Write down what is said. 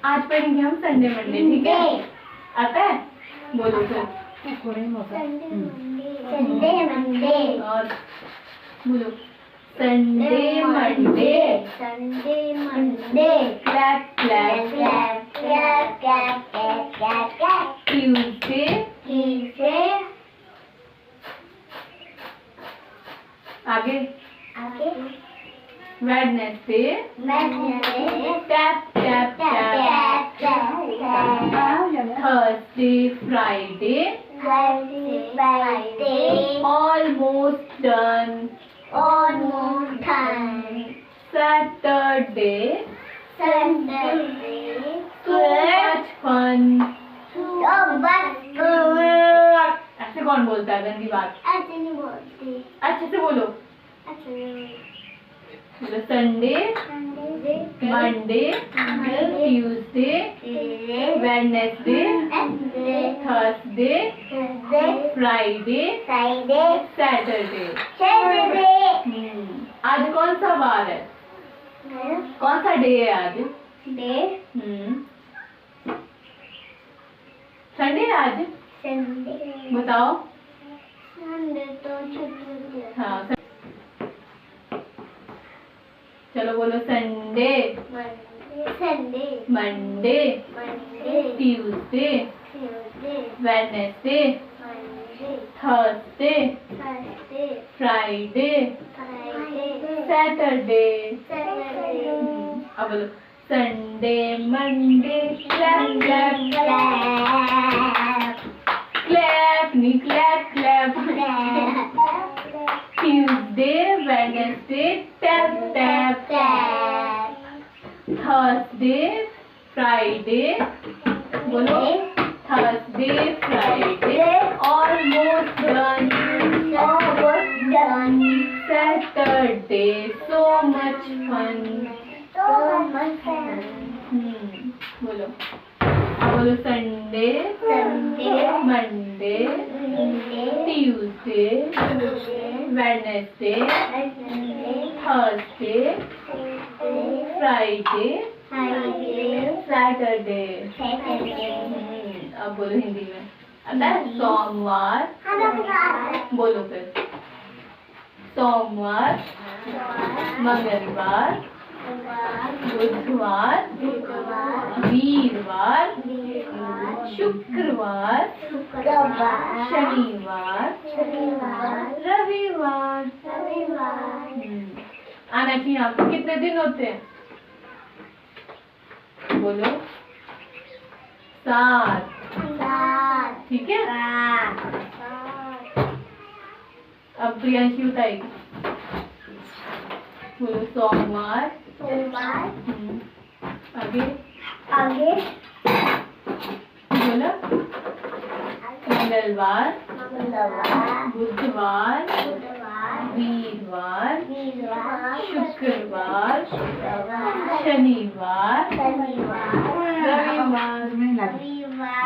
आज पढ़ेंगे हम संडे मंडे, ठीक है? आता है? बोलो फिर। संडे मंडे और बोलो Sunday Monday. Sunday Monday clap clap. Clap clap clap clap clap Tuesday Tuesday आगे आगे Wednesday Wednesday tap tap tap. Thursday Friday Friday almost done. almost done. Saturday Sunday so much fun। so much fun. ऐसे कौन बोलता है गंदी बात? ऐसे नहीं बोलते। अच्छे से बोलो। ऐसे नहीं बोलो संडे बोलते। Monday Tuesday Wednesday Thursday Friday Saturday. आज कौन सा वार है? कौन सा डे है आज? संडे है आज। बताओ। हाँ चलो बोलो Sunday Monday Tuesday Wednesday Thursday Friday Saturday. अब बोलो Sunday Monday clap clap clap नहीं clap clap. Tuesday Wednesday tap tap. Thursday Friday बोलो Thursday Friday almost done. Saturday so much fun. बोलो अब बोलो Sunday Monday Tuesday Wednesday Thursday Friday Saturday. अब बोलो हिंदी में। आता है? सोमवार बोलो फिर। सोमवार मंगलवार बुधवार वीरवार शुक्रवार शनिवार रविवार। आना चाहिए आपको। कितने दिन होते हैं? बोलो 7। ठीक है। अब प्रियांशी बताएगी। बोलो सोमवार आगे बोलो मंगलवार बुधवार वीरवार शुक्रवार शनिवार रविवार।